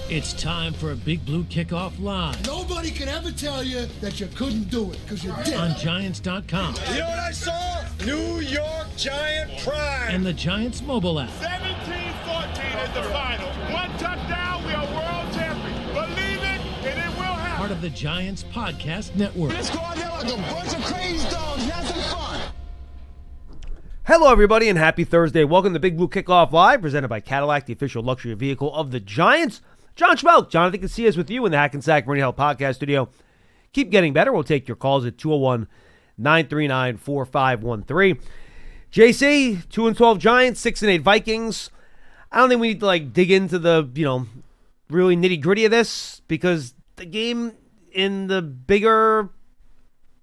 It's time for a Big Blue Kickoff Live. Nobody can ever tell you that you couldn't do it, because you did. On Giants.com. You know what I saw? New York Giant pride. And the Giants mobile app. 17-14 is the final. One touchdown, we are world champions. Believe it, and it will happen. Part of the Giants Podcast Network. Let's go out there like a bunch of crazy dogs, have some fun. Hello, everybody, and happy Thursday. Welcome to Big Blue Kickoff Live, presented by Cadillac, the official luxury vehicle of the Giants. John Schmeelk, Jonathan Casillas with you in the Hackensack Marine Health Podcast Studio. Keep getting better. We'll take your calls at 201-939-4513. JC, 2-12 Giants, 6-8 Vikings. I don't think we need to dig into the, really nitty-gritty of this, because the game in the bigger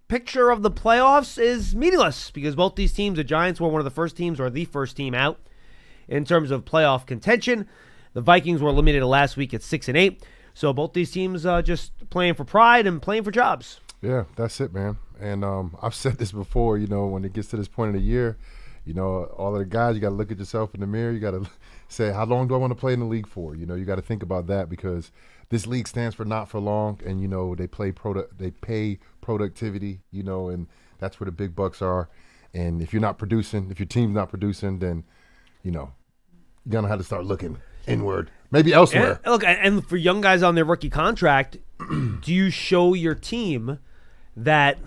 picture of the playoffs is meaningless, because both these teams, the Giants were one of the first teams or the first team out in terms of playoff contention. The Vikings were eliminated last week at 6-8. So both these teams just playing for pride and playing for jobs. Yeah, that's it, man. And I've said this before, when it gets to this point of the year, all of the guys, you got to look at yourself in the mirror. You got to say, how long do I want to play in the league for? You got to think about that, because this league stands for not for long, and, they pay productivity, and that's where the big bucks are. And if you're not producing, if your team's not producing, then, you're going to have to start looking inward, maybe elsewhere. And for young guys on their rookie contract, do you show your team that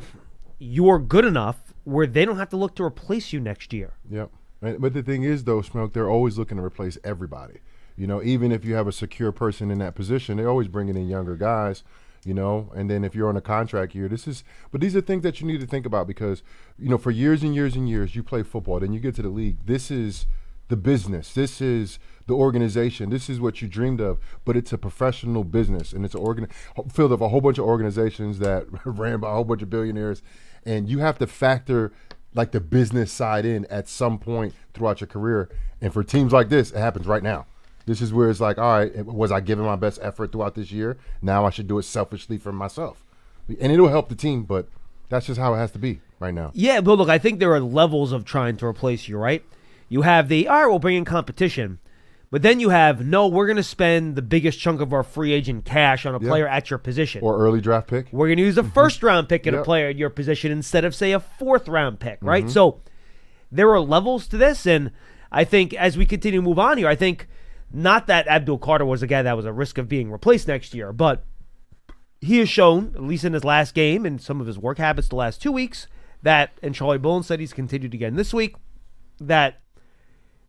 you're good enough where they don't have to look to replace you next year? Yep. But the thing is, though, Schmeelk, they're always looking to replace everybody. Even if you have a secure person in that position, they're always bringing in younger guys, and then if you're on a contract year, but these are things that you need to think about, because, for years and years and years, you play football, then you get to the league. This is the business. This is the organization. This is what you dreamed of, but it's a professional business, and it's filled of a whole bunch of organizations that ran by a whole bunch of billionaires, and you have to factor the business side in at some point throughout your career. And for teams like this, it happens right now. This is where it's all right, was I giving my best effort throughout this year? Now I should do it selfishly for myself. And it'll help the team, but that's just how it has to be right now. Yeah, but look, I think there are levels of trying to replace you, right? You have we'll bring in competition. But then you have, we're going to spend the biggest chunk of our free agent cash on a player at your position. Or early draft pick. We're going to use a first-round pick at a player at your position instead of, say, a fourth-round pick, right? Mm-hmm. So there are levels to this, and I think as we continue to move on here, I think not that Abdul Carter was a guy that was a risk of being replaced next year, but he has shown, at least in his last game and some of his work habits the last 2 weeks, and Charlie Bullen said he's continued again this week, that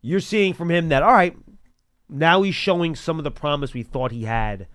you're seeing from him that, all right, now he's showing some of the promise we thought he had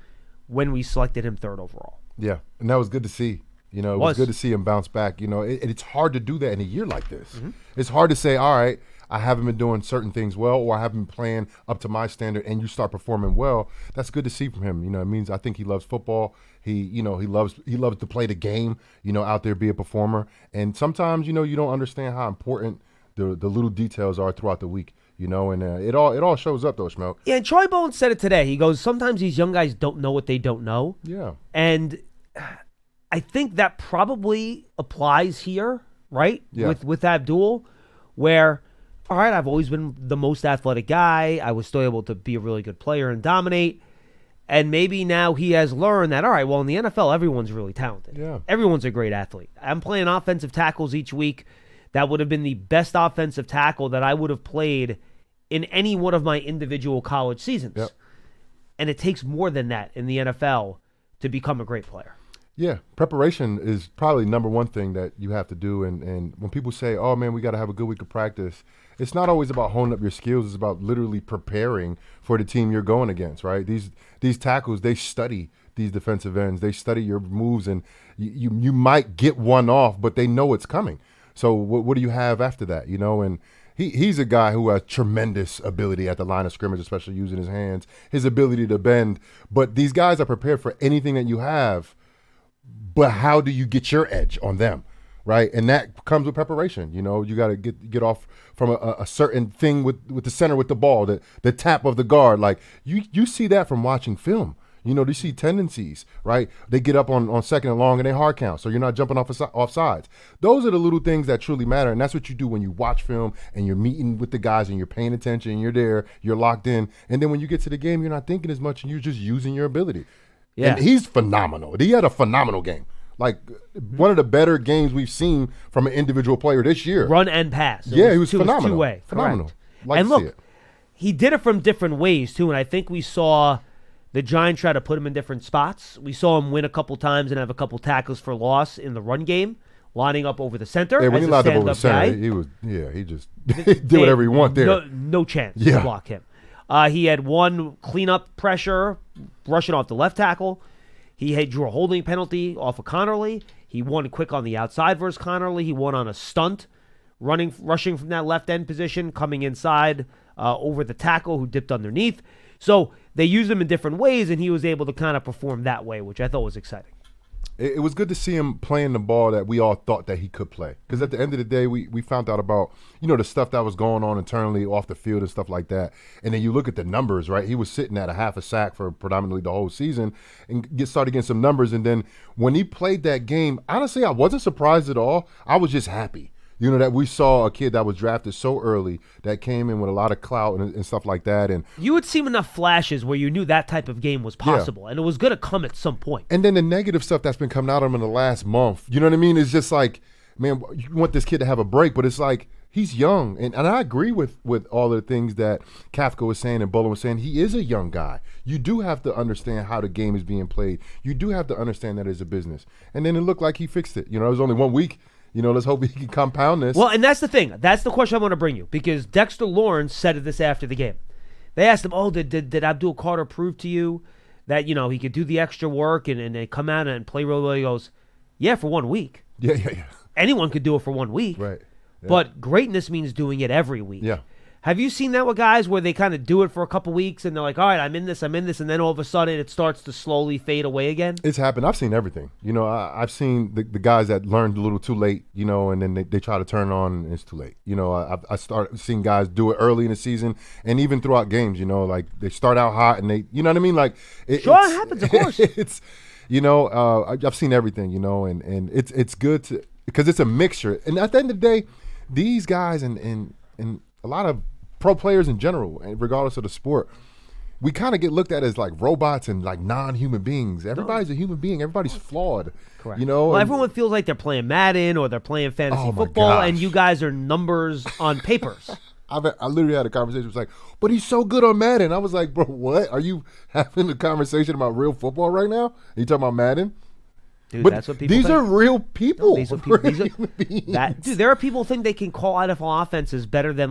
when we selected him third overall. Yeah, and that was good to see. It was good to see him bounce back. It's hard to do that in a year like this. Mm-hmm. It's hard to say, all right, I haven't been doing certain things well, or I haven't been playing up to my standard, and you start performing well. That's good to see from him. It means I think he loves football. He loves to play the game, out there, be a performer. And sometimes, you don't understand how important the little details are throughout the week. And it all shows up, though, Schmeelk. Yeah, and Troy Bowen said it today. He goes, sometimes these young guys don't know what they don't know. Yeah. And I think that probably applies here, right? Yeah. With Abdul, where, all right, I've always been the most athletic guy. I was still able to be a really good player and dominate. And maybe now he has learned that, all right, well, in the NFL, everyone's really talented. Yeah. Everyone's a great athlete. I'm playing offensive tackles each week. That would have been the best offensive tackle that I would have played in any one of my individual college seasons. Yep. And it takes more than that in the NFL to become a great player. Yeah, preparation is probably number one thing that you have to do. And when people say, oh, man, we got to have a good week of practice, it's not always about honing up your skills. It's about literally preparing for the team you're going against, right? These tackles, they study these defensive ends. They study your moves, and you might get one off, but they know it's coming. So what do you have after that, And he's a guy who has tremendous ability at the line of scrimmage, especially using his hands, his ability to bend. But these guys are prepared for anything that you have, but how do you get your edge on them, right? And that comes with preparation. You got to get off from a certain thing with the center with the ball, the tap of the guard. You see that from watching film. You know, you see tendencies, right? They get up on second and long and they hard count, so you're not jumping off sides. Those are the little things that truly matter, and that's what you do when you watch film and you're meeting with the guys and you're paying attention and you're there, you're locked in, and then when you get to the game, you're not thinking as much and you're just using your ability. Yeah. And he's phenomenal. He had a phenomenal game. Like one of the better games we've seen from an individual player this year. Run and pass. He was phenomenal. Two-way. Phenomenal. Correct. Like and to see look, it. he did it from different ways too, and I think we saw the Giants try to put him in different spots. We saw him win a couple times and have a couple tackles for loss in the run game, lining up over the center. Yeah, when as he a lined up over the stand-up center, guy. he just did whatever he want there. No chance to block him. He had one cleanup pressure, rushing off the left tackle. He drew a holding penalty off of Connerly. He won quick on the outside versus Connerly. He won on a stunt, rushing from that left end position, coming inside over the tackle who dipped underneath. So they used him in different ways, and he was able to kind of perform that way, which I thought was exciting. It was good to see him playing the ball that we all thought that he could play. Because at the end of the day, we found out about, the stuff that was going on internally off the field and stuff like that. And then you look at the numbers, right? He was sitting at a half a sack for predominantly the whole season and started getting some numbers. And then when he played that game, honestly, I wasn't surprised at all. I was just happy. That we saw a kid that was drafted so early that came in with a lot of clout and stuff like that. And you would see enough flashes where you knew that type of game was possible, and it was going to come at some point. And then the negative stuff that's been coming out of him in the last month, you know what I mean? It's just like, man, you want this kid to have a break, but it's like he's young. And I agree with all the things that Kafka was saying and Bullen was saying. He is a young guy. You do have to understand how the game is being played. You do have to understand that it's a business. And then it looked like he fixed it. It was only 1 week. Let's hope he can compound this. Well, and that's the thing. That's the question I want to bring you, because Dexter Lawrence said this after the game. They asked him, did Abdul Carter prove to you that, he could do the extra work and come out and play real well? He goes, yeah, for 1 week. Yeah. Anyone could do it for 1 week. Right. Yeah. But greatness means doing it every week. Yeah. Have you seen that with guys where they kind of do it for a couple weeks and they're like, all right, I'm in this, and then all of a sudden it starts to slowly fade away again? It's happened. I've seen everything. I've seen the guys that learned a little too late, and then they try to turn on and it's too late. I started seeing guys do it early in the season and even throughout games, like they start out hot and they, you know what I mean? Like it happens, of course. It's, I've seen everything, and it's good to, because it's a mixture. And at the end of the day, these guys and a lot of pro players in general, regardless of the sport, we kind of get looked at as like robots and like non-human beings. Everybody's a human being. Everybody's flawed. Correct. Well, everyone feels like they're playing Madden or they're playing fantasy football, and you guys are numbers on papers. I literally had a conversation. It was like, but he's so good on Madden. I was like, bro, what? Are you having a conversation about real football right now? Are you talking about Madden? Dude, but that's what people these think. are real people. No, these are people. Dude, there are people who think they can call NFL offenses better than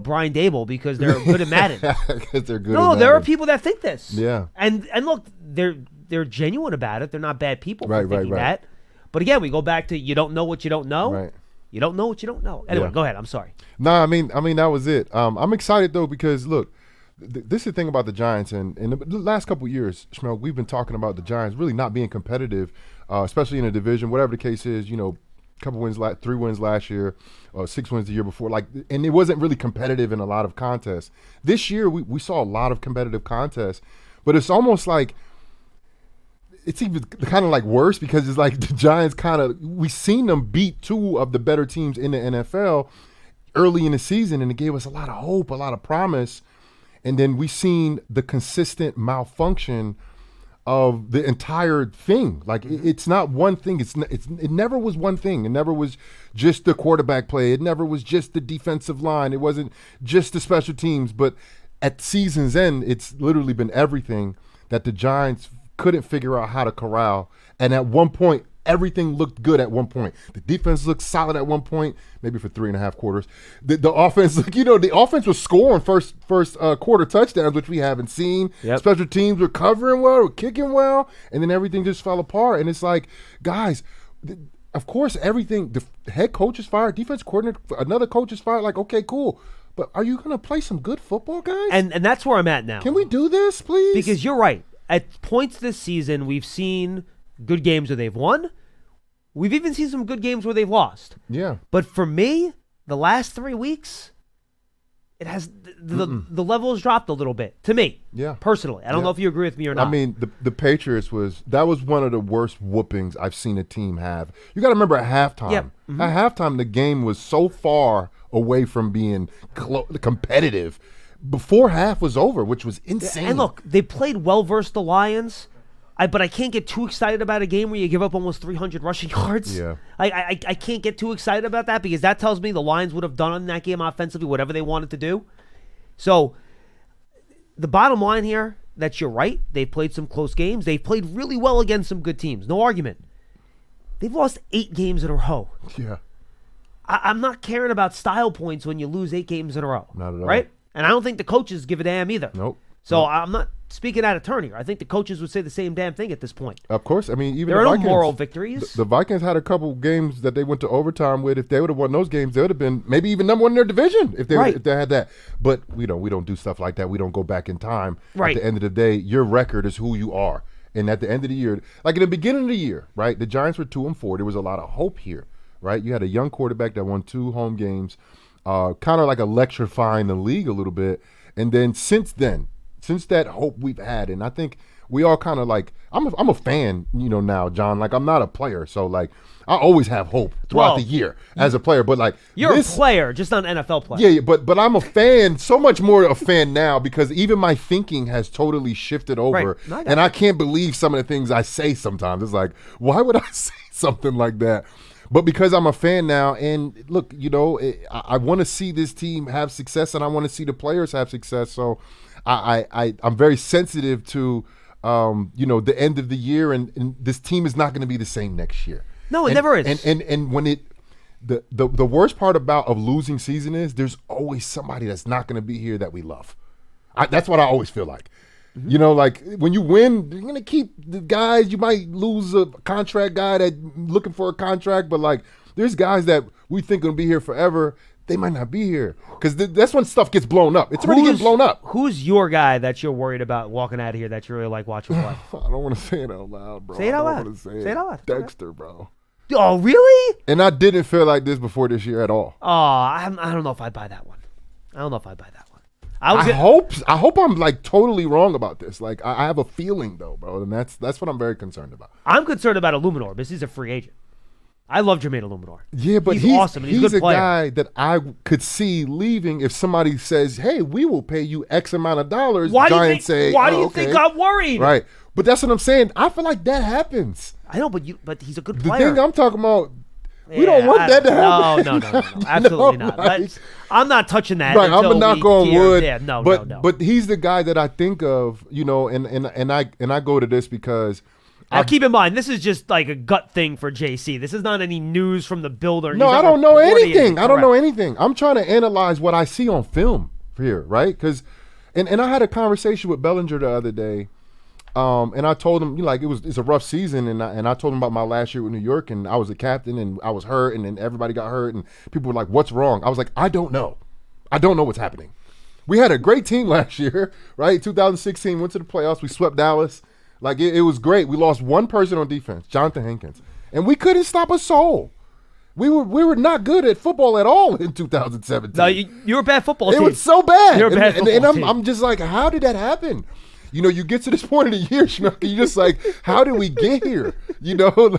Brian Dable because they're good at Madden. Because they're good. No, there are people that think this. Yeah. And look, they're genuine about it. They're not bad people for thinking right. that. But again, we go back to you don't know what you don't know. Right. You don't know what you don't know. Anyway, Go ahead. I'm sorry. No, I mean that was it. I'm excited though because look, this is the thing about the Giants, and in the last couple of years, Schmeelk, we've been talking about the Giants really not being competitive, especially in a division, whatever the case is. Couple wins, 3 wins last year, 6 wins the year before. And it wasn't really competitive in a lot of contests. This year, we saw a lot of competitive contests, but it's almost like it's even kind of like worse because it's like the Giants we've seen them beat 2 of the better teams in the NFL early in the season, and it gave us a lot of hope, a lot of promise. And then we seen the consistent malfunction of the entire thing. Like it's not one thing. It never was one thing. It never was just the quarterback play. It never was just the defensive line. It wasn't just the special teams. But at season's end, it's literally been everything that the Giants couldn't figure out how to corral. And at one point, everything looked good at one point. The defense looked solid at one point, maybe for 3.5 quarters. The offense, the offense was scoring first quarter touchdowns, which we haven't seen. Yep. Special teams were covering well, were kicking well, and then everything just fell apart. And it's like, guys, of course, everything. The head coach is fired, defense coordinator, another coach is fired. Like, okay, cool. But are you going to play some good football, guys? And that's where I'm at now. Can we do this, please? Because you're right. At points this season, we've seen good games where they've won. We've even seen some good games where they've lost. Yeah. But for me, the last 3 weeks, it has the level has dropped a little bit to me. Yeah. Personally, I don't know if you agree with me or not. I mean, the Patriots was one of the worst whoopings I've seen a team have. You got to remember at halftime. Yep. Mm-hmm. At halftime, the game was so far away from being competitive before half was over, which was insane. And look, they played well versus the Lions. But I can't get too excited about a game where you give up almost 300 rushing yards. Yeah. I can't get too excited about that because that tells me the Lions would have done in that game offensively whatever they wanted to do. So the bottom line here, that you're right. They've played some close games. They've played really well against some good teams. No argument. They've lost 8 games in a row. Yeah. I'm not caring about style points when you lose 8 games in a row. Not at all. Right? And I don't think the coaches give a damn either. Nope. So I'm not speaking out of turn here. I think the coaches would say the same damn thing at this point. Of course. I mean, even there the are no Vikings, moral victories. The Vikings had a couple games that they went to overtime with. If they would have won those games, they would have been maybe even number one in their division if they had that. But we don't do stuff like that. We don't go back in time. Right. At the end of the day, your record is who you are. And at the end of the year, like in the beginning of the year, right? The Giants were 2-4. There was a lot of hope here, right? You had a young quarterback that won 2 home games, kind of like electrifying the league a little bit. And then since that hope we've had, and I think we all kind of like, I'm a fan, now, John. Like, I'm not a player, so like I always have hope throughout the year as a player. But like you're a player, just not an NFL player. Yeah, but I'm a fan, so much more a fan now because even my thinking has totally shifted over, and I can't believe some of the things I say sometimes. It's like, why would I say something like that? But because I'm a fan now, and look, I want to see this team have success, and I want to see the players have success. So I'm very sensitive to, the end of the year, and this team is not going to be the same next year. No, it never is. And when the worst part of losing season is there's always somebody that's not going to be here that we love. That's what I always feel like. Mm-hmm. Like when you win, you're gonna keep the guys. You might lose a contract guy that looking for a contract, but like there's guys that we think gonna be here forever. They might not be here because that's when stuff gets blown up. It's already getting blown up. Who's your guy that you're worried about walking out of here that you really like watching play? I don't want to say it out loud, bro. Say it out loud. I don't want to say it out loud. Dexter, bro. Oh, really? And I didn't feel like this before this year at all. Oh, I don't know if I'd buy that one. I hope I'm like totally wrong about this. Like I have a feeling though, bro, and that's what I'm very concerned about. I'm concerned about Illuminor because he's a free agent. I love Jermaine Illuminor. Yeah, but he's awesome. And he's a good player. Guy that I could see leaving if somebody says, "Hey, we will pay you X amount of dollars." Why do you think I'm worried? Right, but that's what I'm saying. I feel like that happens. I know, but he's a good player. The thing I'm talking about. We don't want that to happen. No. Absolutely not. Right. I'm not touching that. Right, I'm gonna knock on wood. Yeah, no. But he's the guy that I think of, and I go to this because. Now, keep in mind, this is just like a gut thing for JC. This is not any news from the builder. No, I don't know anything. I don't know anything. I'm trying to analyze what I see on film here, right? Because, and I had a conversation with Bellinger the other day. And I told him, it's a rough season, and I told him about my last year with New York, and I was a captain, and I was hurt, and then everybody got hurt, and people were like, "What's wrong?" I was like, "I don't know. I don't know what's happening." We had a great team last year, right? 2016, went to the playoffs. We swept Dallas. Like it was great. We lost one person on defense, Jonathan Hankins, and we couldn't stop a soul. We were not good at football at all in 2017. No, you were a bad football team. It was so bad. You're a bad football team. I'm just like, how did that happen? You get to this point of the year, Schmeelk, and you're just like, how did we get here?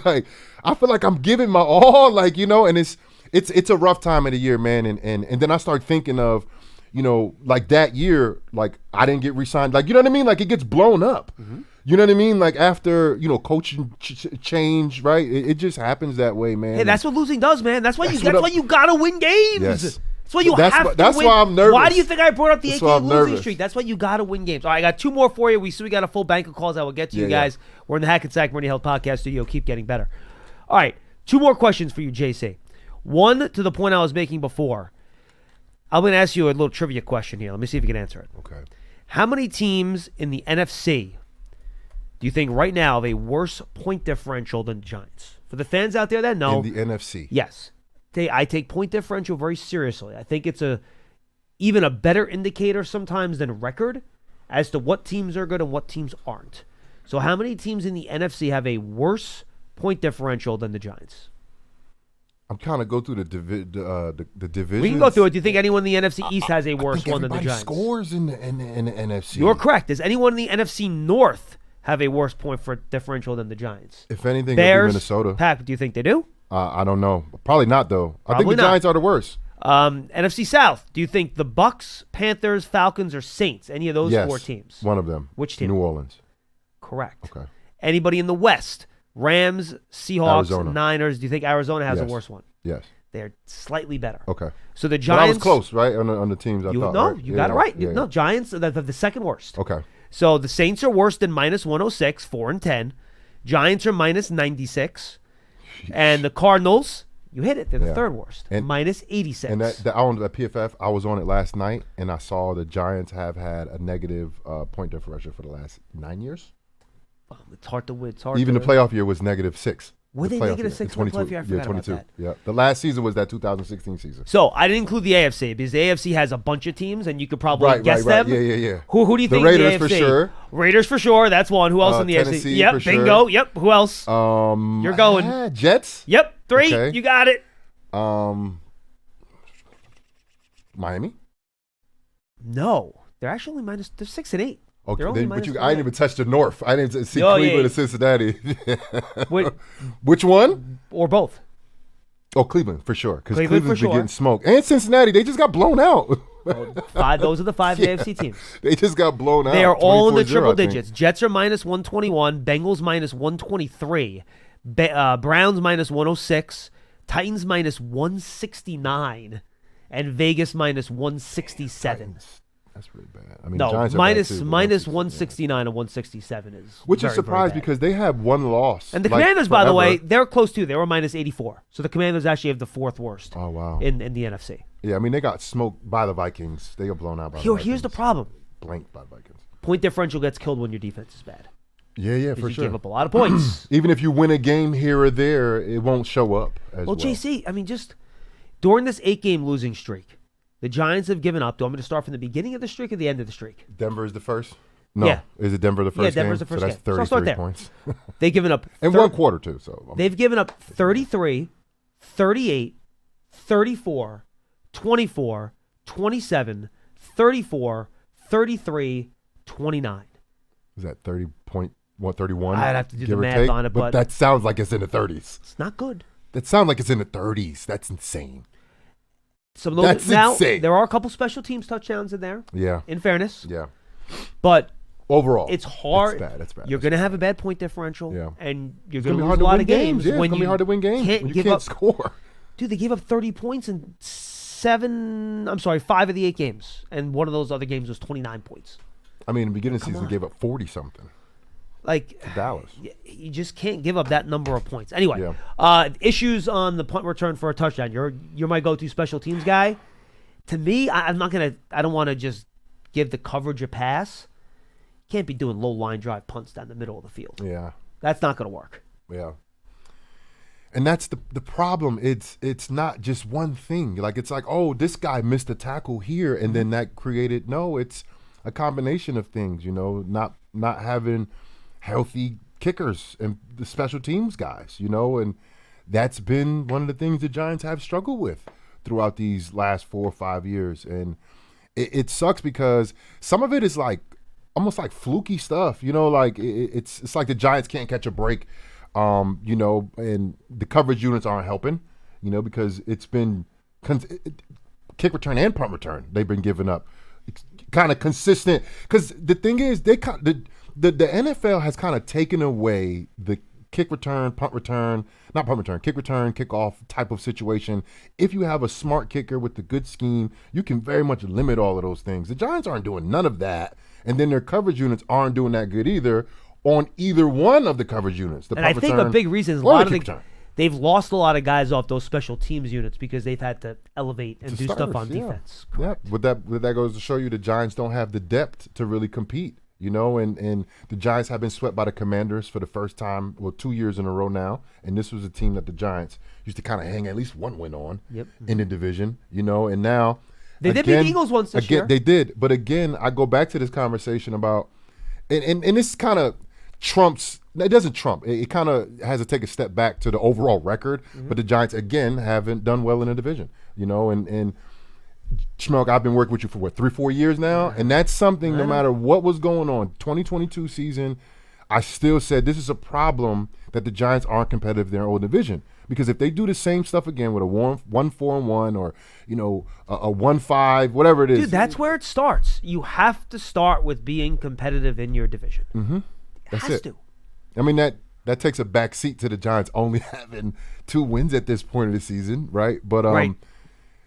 Like I feel like I'm giving my all, and it's a rough time of the year, man. And then I start thinking of, like that year, like I didn't get re-signed, like you know what I mean? Like it gets blown up. Mm-hmm. You know what I mean? Like after coaching change, right? It just happens that way, man. Hey, that's what losing does, man. That's why you gotta win games. Yes. That's why you have to win. That's why I'm nervous. Why do you think I brought up the 8-game losing streak? That's why you got to win games. All right, I got 2 more for you. We got a full bank of calls I will get to you guys. Yeah. We're in the Hackensack Money Health Podcast Studio. Keep getting better. All right, 2 more questions for you, JC. One, to the point I was making before. I'm going to ask you a little trivia question here. Let me see if you can answer it. Okay. How many teams in the NFC do you think right now have a worse point differential than the Giants? For the fans out there that know. In the NFC. Yes. I take point differential very seriously. I think it's even a better indicator sometimes than record as to what teams are good and what teams aren't. So how many teams in the NFC have a worse point differential than the Giants? I'm trying to go through the divisions. We can go through it. Do you think anyone in the NFC East has a worse one than the Giants? Scores in the NFC. You're correct. Does anyone in the NFC North have a worse point for differential than the Giants? If anything, Bears, it'll be Minnesota. Pack, do you think they do? I don't know. Probably not, though. I think Probably the not. Giants are the worst. NFC South, do you think the Bucks, Panthers, Falcons, or Saints, any of those Yes, four teams? one of them. Which team? New Orleans. Correct. Okay. Anybody in the West? Rams, Seahawks, Arizona. Niners. Do you think Arizona has a Yes. worse one? Yes. They're slightly better. Okay. So the But I Giants. was close, right? On the teams I thought. No, right? you got it right. Yeah, No, Giants, the second worst. Okay. So the Saints are worse than minus 106, 4-10. Giants are minus 96. And the Cardinals, you hit it. They're the Yeah. third worst, And- minus 86. And I owned that PFF. I was on it last night, and I saw the Giants have had a negative point differential for the last 9 years. It's hard to win. Even the playoff year was -6. Were The they playoff -6 in the playoff year? I forgot about that. Yeah. The last season was that 2016 season. So I didn't include the AFC because the AFC has a bunch of teams, and you could probably guess them. Yeah. Who do you The think? Raiders in for the AFC? sure. Raiders for sure. That's one. Who else in the Tennessee AFC? Yep, for sure. bingo. Yep. Who else? You're going. Jets. Yep, 3. Okay. You got it. Miami. No, they're actually minus. They're 6 and 8. Okay, They're only then, but minus I 3. didn't even touch the North. I didn't see Oh, Cleveland yeah. and Cincinnati. Wait, Which one? or both. Oh, Cleveland for sure. Because Cleveland Cleveland's for been sure. getting smoked, and Cincinnati they just got blown out. 5. Those are the 5 Yeah. AFC teams. They just got blown out. They are all in the 24-0, triple I think. digits. Jets are minus 121. Bengals minus 123. Browns minus 106. Titans minus 169. And Vegas minus 167. That's really bad. I mean, No, Giants are minus bad too, but minus 169. 169 and 167 is Which very, is surprised very bad. because they have one loss. And the like, Commanders, by the way, forever. they're close too. They were minus 84. So the Commanders actually have the 4th worst Oh wow. in the NFC. Yeah, I mean they got smoked by the Vikings. They got blown out by the Vikings. Here's the problem. Blanked by the Vikings. Point differential gets killed when your defense is bad. Yeah, Because for you sure. give up a lot of points. Even if you win a game here or there, it won't show up as well. Well, JC, I mean, just during this 8-game losing streak, the Giants have given up. Do you want me to start from the beginning of the streak or the end of the streak? Denver is the first? No. Yeah. Is it Denver the first Denver's game? the first so that's game. So I'll 33 start there. points. They've given up. In one quarter, too. So They've given up 33, 38, 34, 24, 27, 34, 33, 29. Is that 31? I'd have to do the give or math take? on it, but that sounds like it's in the 30s. it's not good. That sounds like it's in the 30s. That's insane. Some of those, That's now, insane. there are a couple special teams touchdowns in there, Yeah. in fairness. Yeah. But Overall, it's hard. It's bad. It's bad. You're going to have a bad point differential, Yeah. and you're It's going gonna to lose be hard a to lot win of games. Yeah, it's when gonna be hard to win games. can't When you give can't up. score. Dude, they gave up 30 points in 5 of the 8 games, and one of those other games was 29 points. I mean, in the beginning of the season, on. gave up 40 something Like to Dallas. you just can't give up that number of points. Anyway, Yeah. Issues on the punt return for a touchdown. You're my go-to special teams guy. To me, I don't want to just give the coverage a pass. Can't be doing low line drive punts down the middle of the field. Yeah. That's not going to work. Yeah. And that's the problem. It's not just one thing. Like it's like, oh, this guy missed a tackle here, and then that created. No, it's a combination of things. You know, not having healthy kickers and the special teams guys. You know, and that's been one of the things the Giants have struggled with throughout these last 4 or 5 years, and it sucks because some of it is like almost like fluky stuff. You know, like it's like the Giants can't catch a break. You know, and the coverage units aren't helping, you know, because it's been kick return and punt return. They've been giving up. It's kind of consistent because the thing is, the NFL has kind of taken away the kick return, punt return, not punt return, kick return, kickoff type of situation. If you have a smart kicker with a good scheme, you can very much limit all of those things. The Giants aren't doing none of that, and then their coverage units aren't doing that good either. On either one of the coverage units, the And I punt think a return big reason is a or lot of kick the, return. they've lost a lot of guys off those special teams units because they've had to elevate and To do stuff starters, on yeah. defense. Yeah, Correct. but that goes to show you the Giants don't have the depth to really compete, you know, and the Giants have been swept by the Commanders for the first time, 2 years in a row now, and this was a team that the Giants used to kind of hang at least one win on in the division, you know, and now They did beat the Eagles once this year. They did, but again, I go back to this conversation about, and this is kind of trumps. It doesn't trump. It kind of has to take a step back to the overall record. But the Giants again haven't done well in the division. And Schmeelk, I've been working with you for 3-4 years now, and that's something. No matter what was going on, 2022 season, I still said this is a problem that the Giants aren't competitive in their own division. Because if they do the same stuff again with a 1-4-1 or a 1-5, whatever it is, dude, that's where it starts. You have to start with being competitive in your division. That's Has it. to. I mean that takes a back seat to the Giants only having 2 wins at this point of the season, right? But Right.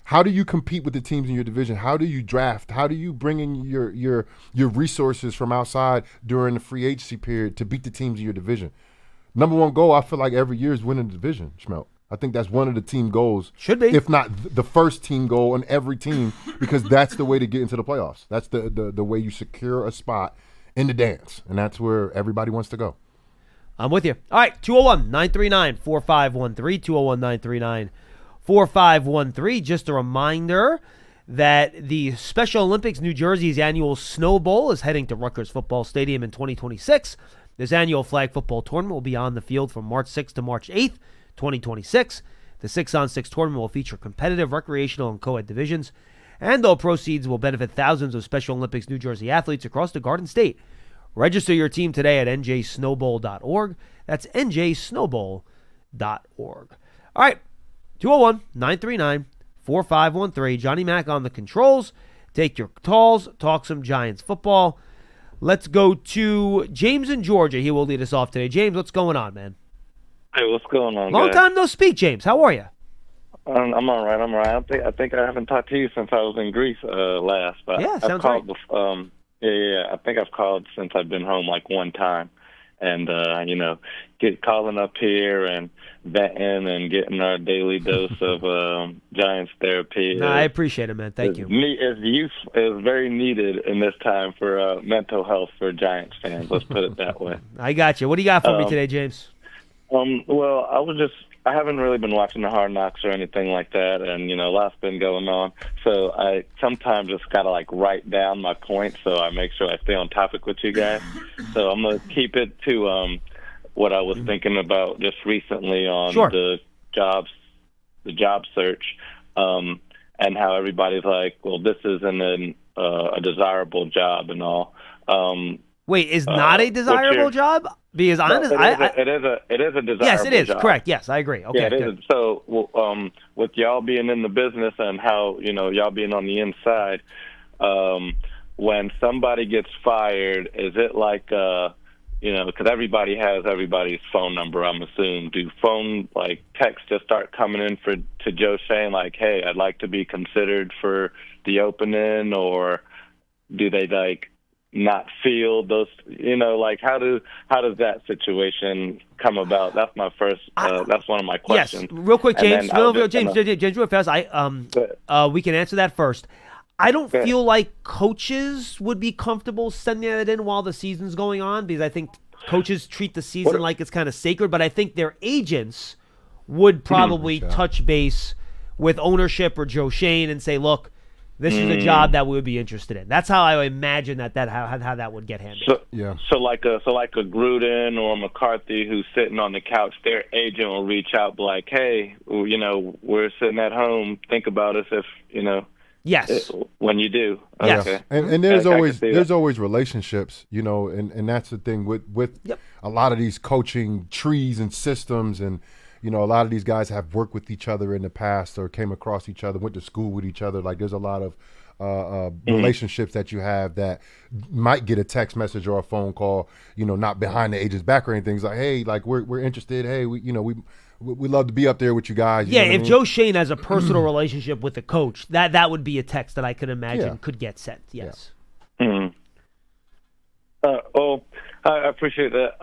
How do you compete with the teams in your division? How do you draft? How do you bring in your resources from outside during the free agency period to beat the teams in your division? Number one goal, I feel like every year is winning the division, Schmeelk. I think that's one of the team goals. Should be. If not the first team goal on every team, because that's the way to get into the playoffs. That's the way you secure a spot in the dance, and that's where everybody wants to go. I'm with you. All right, 201-939-4513, 201-939-4513. Just a reminder that the Special Olympics New Jersey's annual Snow Bowl is heading to Rutgers Football Stadium in 2026. This annual flag football tournament will be on the field from March 6th to March 8th, 2026. The 6-on-6 tournament will feature competitive recreational and co-ed divisions, and all proceeds will benefit thousands of Special Olympics New Jersey athletes across the Garden State. Register your team today at njsnowbowl.org. That's njsnowbowl.org. All right, 201-939-4513. Johnny Mac on the controls. Take your calls, talk some Giants football. Let's go to James in Georgia. He will lead us off today. James, what's going on, man? Hey, what's going on, Long guys? time no speak, James. How are you? I'm all right. I think I haven't talked to you since I was in Greece last. But Yeah, I've sounds called right. I think I've called since I've been home like one time, and calling up here and venting and getting our daily dose of Giants therapy. No, I appreciate it, man. Thank you. Is very needed in this time for mental health for Giants fans. Let's put it that way. I got you. What do you got for me today, James? Well, I haven't really been watching the Hard Knocks or anything like that, and a lot's been going on. So I sometimes just gotta write down my points, so I make sure I stay on topic with you guys. So I'm gonna keep it to what I was thinking about just recently on the job search, and how everybody's like, well, this isn't a desirable job and all. Wait, is not a desirable job? Because honestly, it is a desirable yes, it is job. correct. Yes, I agree. Okay, yeah, it good. is. So, with y'all being in the business and how y'all being on the inside, when somebody gets fired, is it like because everybody has everybody's phone number, I'm assuming. Do texts just start coming in to Joe Shane like, hey, I'd like to be considered for the opening, or do they not feel those, how does that situation come about? That's my first, that's one of my questions. Yes, real quick, James. James, James, real fast. We can answer that first. I don't feel like coaches would be comfortable sending that in while the season's going on, because I think coaches treat the season like it's kind of sacred, but I think their agents would probably touch base with ownership or Joe Shane and say, look, this is a job that we would be interested in. That's how I imagine how that would get handled. So like a Gruden or a McCarthy who's sitting on the couch, their agent will reach out, be like, "Hey, we're sitting at home. Think about us if Yes. When you do. Yes. Okay. And there's always relationships, and that's the thing with a lot of these coaching trees and systems, and a lot of these guys have worked with each other in the past or came across each other, went to school with each other. Like there's a lot of relationships that you have that might get a text message or a phone call, not behind the agent's back or anything. It's like, hey, like we're interested. Hey, we'd love to be up there with you guys. Yeah, if Joe Shane has a personal relationship with the coach, that would be a text that I could imagine could get sent. Yes. Yeah. I appreciate that.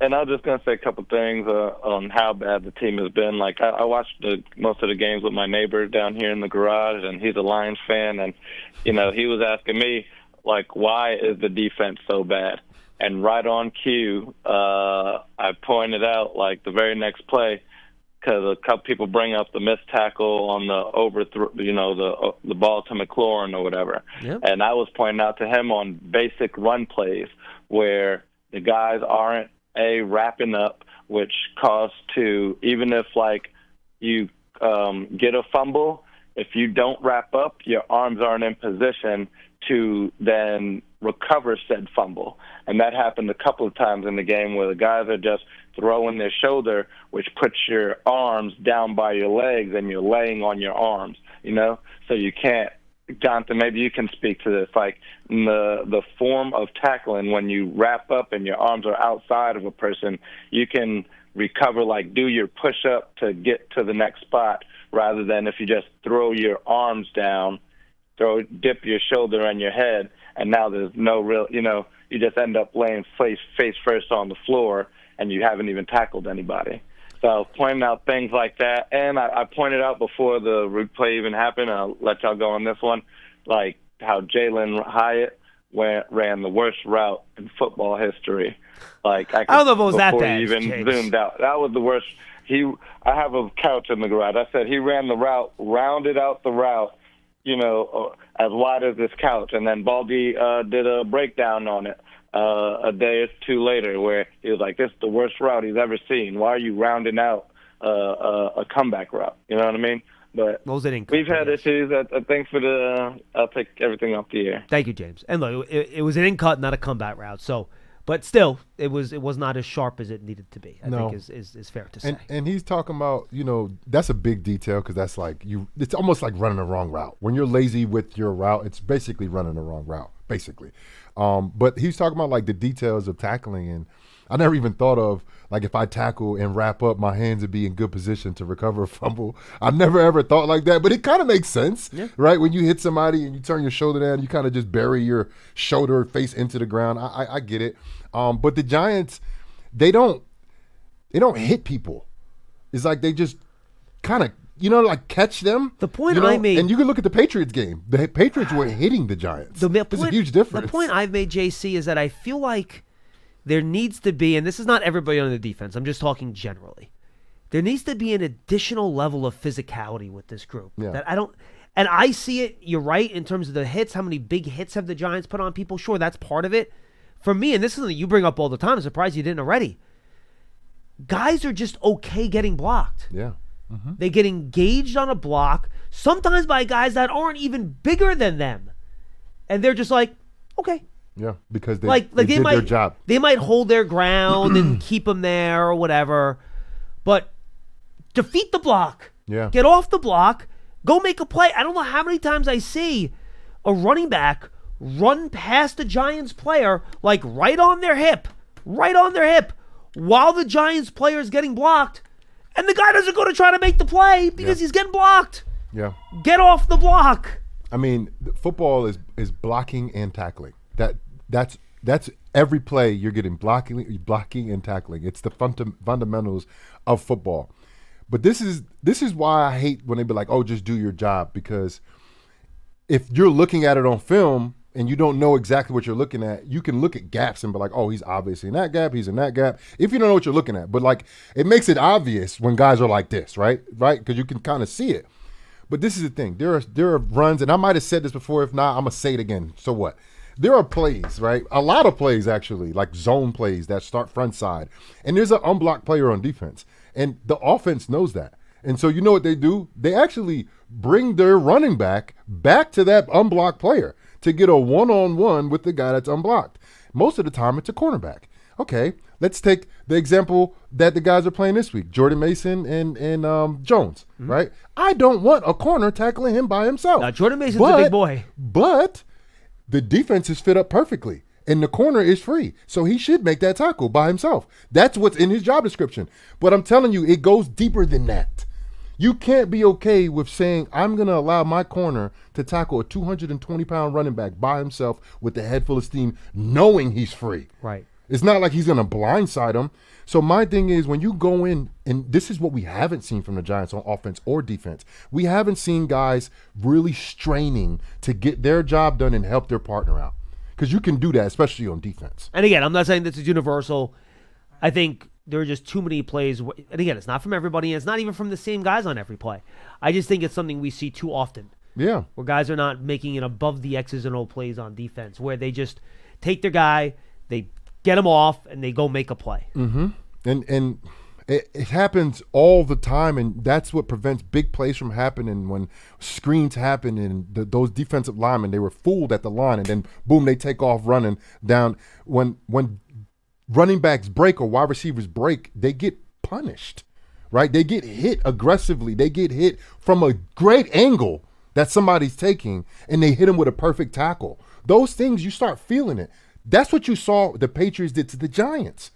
And I was just going to say a couple things on how bad the team has been. Like, I watched most of the games with my neighbor down here in the garage, and he's a Lions fan. And, he was asking me, like, why is the defense so bad? And right on cue, I pointed out, like, the very next play, because a couple people bring up the missed tackle on the ball to McLaurin or whatever. Yep. And I was pointing out to him on basic run plays where the guys aren't wrapping up, which cause to, even if like you get a fumble, if you don't wrap up, your arms aren't in position to then recover said fumble. And that happened a couple of times in the game where the guys are just throwing their shoulder, which puts your arms down by your legs and you're laying on your arms, so you can't. Jonathan, maybe you can speak to this. Like the form of tackling, when you wrap up and your arms are outside of a person, you can recover, like do your push-up to get to the next spot, rather than if you just throw your arms down, dip your shoulder and your head, and now there's no real, you just end up laying face first on the floor, and you haven't even tackled anybody. So pointing out things like that, and I pointed out before the replay even happened, I'll let y'all go on this one, like how Jalen Hyatt ran the worst route in football history. Like I don't know if it was that bad. Before he even zoomed out, that was the worst. I have a couch in the garage. I said he ran the route, rounded out the route, as wide as this couch, and then Baldy did a breakdown on it a day or two later, where he was like, "This is the worst route he's ever seen. Why are you rounding out a comeback route?" You know what I mean? But we've had issues. Thanks for I'll take everything off the air. Thank you, James. And look, it was an in-cut, not a comeback route. So, but still, it was not as sharp as it needed to be. I think is fair to say. And he's talking about, that's a big detail, because that's like it's almost like running the wrong route. When you're lazy with your route, it's basically running the wrong route, basically. But he's talking about like the details of tackling, and I never even thought of like if I tackle and wrap up, my hands would be in good position to recover a fumble. I never ever thought like that, but it kind of makes sense, right? When you hit somebody and you turn your shoulder down, you kind of just bury your shoulder face into the ground. I get it. But the Giants, they don't hit people. It's like they just kind of, like catch them. The point I made, and you can look at the Patriots game. The Patriots were hitting the Giants. There's a huge difference. The point I've made, JC, is that I feel like there needs to be, and this is not everybody on the defense, I'm just talking generally, there needs to be an additional level of physicality with this group. Yeah. That and I see it, you're right, in terms of the hits, how many big hits have the Giants put on people? Sure, that's part of it. For me, and this is something you bring up all the time, I'm surprised you didn't already, guys are just okay getting blocked. Yeah. Mm-hmm. They get engaged on a block, sometimes by guys that aren't even bigger than them. And they're just like, okay. Yeah, because they did might, their job. They might hold their ground and keep them there or whatever, but defeat the block. Yeah. Get off the block. Go make a play. I don't know how many times I see a running back run past a Giants player, like right on their hip, while the Giants player is getting blocked, and the guy doesn't go to try to make the play because he's getting blocked. Yeah. Get off the block. I mean, football is blocking and tackling. That's every play you're getting blocking and tackling. It's the fundamentals of football. But this is why I hate when they be like, "Oh, just do your job," because if you're looking at it on film and you don't know exactly what you're looking at, you can look at gaps and be like, "Oh, he's obviously in that gap, he's in that gap." If you don't know what you're looking at, but like it makes it obvious when guys are like this, right? Because you can kind of see it. But this is the thing. There are runs, and I might have said this before. If not, I'm gonna say it again. So what? There are plays, right? A lot of plays, actually, like zone plays that start front side. And there's an unblocked player on defense. And the offense knows that. And so you know what they do? They actually bring their running back to that unblocked player to get a one-on-one with the guy that's unblocked. Most of the time, it's a cornerback. Okay, let's take the example that the guys are playing this week, Jordan Mason and Jones, right? I don't want a corner tackling him by himself. Now, Jordan Mason's a big boy. But the defense is fit up perfectly, and the corner is free. So he should make that tackle by himself. That's what's in his job description. But I'm telling you, it goes deeper than that. You can't be okay with saying, I'm going to allow my corner to tackle a 220-pound running back by himself with a head full of steam, knowing he's free. Right. It's not like he's going to blindside him. So my thing is, when you go in, and this is what we haven't seen from the Giants on offense or defense, we haven't seen guys really straining to get their job done and help their partner out. Because you can do that, especially on defense. And again, I'm not saying this is universal. I think there are just too many plays. And again, it's not from everybody, and it's not even from the same guys on every play. I just think it's something we see too often. Yeah. Where guys are not making it above the X's and O plays on defense, where they just take their guy, they get them off, and they go make a play. And it happens all the time, and that's what prevents big plays from happening when screens happen and those defensive linemen, they were fooled at the line, and then boom, they take off running down. When running backs break or wide receivers break, they get punished, right? They get hit aggressively. They get hit from a great angle that somebody's taking, and they hit them with a perfect tackle. Those things, you start feeling it. That's what you saw the Patriots did to the Giants.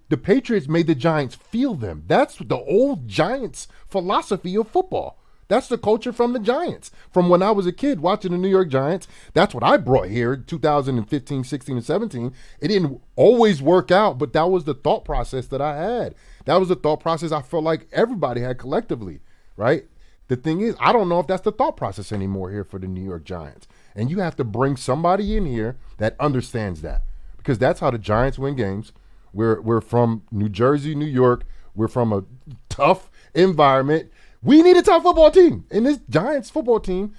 The Patriots made the Giants feel them. That's the old Giants philosophy of football. That's the culture from the Giants. From when I was a kid watching the New York Giants, that's what I brought here in 2015, 16, and 17. It didn't always work out, but that was the thought process that I had. That was the thought process I felt like everybody had collectively, right? The thing is, I don't know if that's the thought process anymore here for the New York Giants. And you have to bring somebody in here that understands that, because that's how the Giants win games. We're from New Jersey, New York. We're from a tough environment. We need a tough football team. And this Giants football team,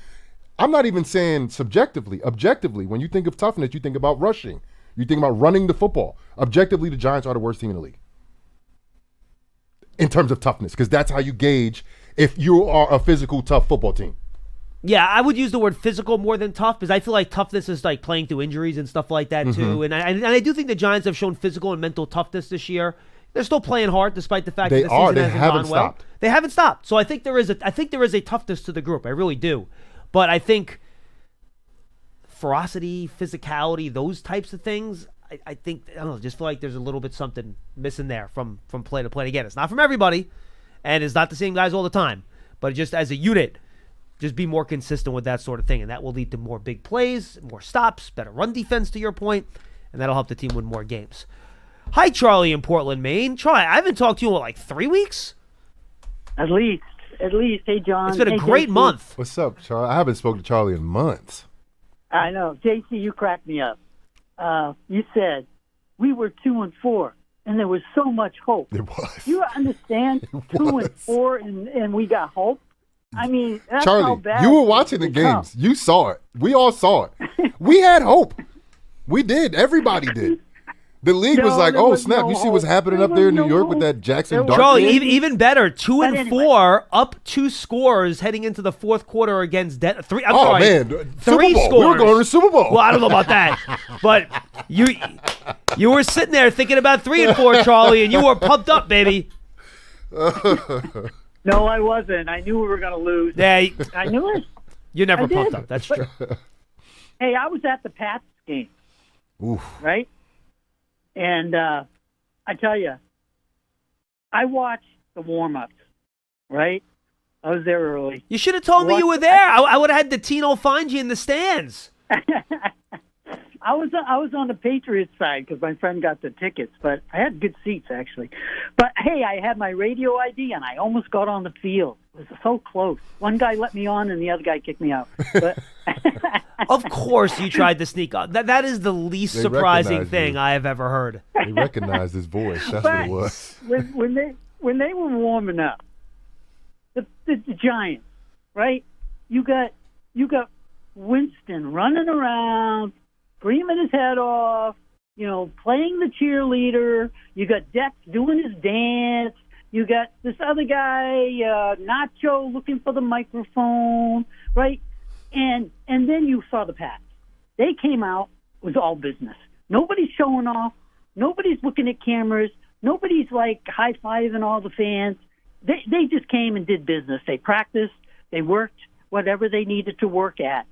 I'm not even saying subjectively, objectively, when you think of toughness, you think about rushing. You think about running the football. Objectively, the Giants are the worst team in the league in terms of toughness, because that's how you gauge if you are a physical, tough football team. Yeah, I would use the word physical more than tough, because I feel like toughness is like playing through injuries and stuff like that too. And I do think the Giants have shown physical and mental toughness this year. They're still playing hard despite the fact that the season hasn't gone well. They haven't stopped. So I think there is a toughness to the group. I really do. But I think ferocity, physicality, those types of things, I think, I don't know, just feel like there's a little bit something missing there from play to play. Again, it's not from everybody, and it's not the same guys all the time. But just as a unit, just be more consistent with that sort of thing, and that will lead to more big plays, more stops, better run defense, to your point, and that'll help the team win more games. Hi, Charlie in Portland, Maine. Charlie, I haven't talked to you in, like, 3 weeks? At least. Hey, John. It's been a great month. What's up, Charlie? I haven't spoken to Charlie in months. I know. JC, you cracked me up. You said we were 2-4, and there was so much hope. It was. You understand? 2-4, and we got hope? I mean, that's Charlie, how bad you were watching the games. You saw it. We all saw it. We had hope. We did. Everybody did. The league was like, oh, snap. You see what's happening up there in New York with that Jackson Dart? Charlie, even better. 2-4, up 2 scores heading into the fourth quarter against Denver. 3 Super Bowl. scores. We were going to the Super Bowl. Well, I don't know about that. But you were sitting there thinking about 3-4, Charlie, and you were pumped up, baby. No, I wasn't. I knew we were going to lose. Yeah, I knew it. You're never pumped up. That's true. Hey, I was at the Pats game. Oof. Right? And I tell you, I watched the warm-ups, right? I was there early. You should have told me you were there. I would have had the Tino find you in the stands. I was on the Patriots side because my friend got the tickets, but I had good seats, actually. But, hey, I had my radio ID, and I almost got on the field. It was so close. One guy let me on, and the other guy kicked me out. But of course you tried to sneak on. That is the least surprising thing I have ever heard. They recognized his voice. That's what it was. When they were warming up, the Giants, right? You got Winston running around, screaming his head off, playing the cheerleader. You got Dex doing his dance. You got this other guy, Nacho, looking for the microphone, right? And then you saw the Pats. They came out, it was all business. Nobody's showing off. Nobody's looking at cameras. Nobody's, like, high-fiving all the fans. They just came and did business. They practiced. They worked whatever they needed to work at.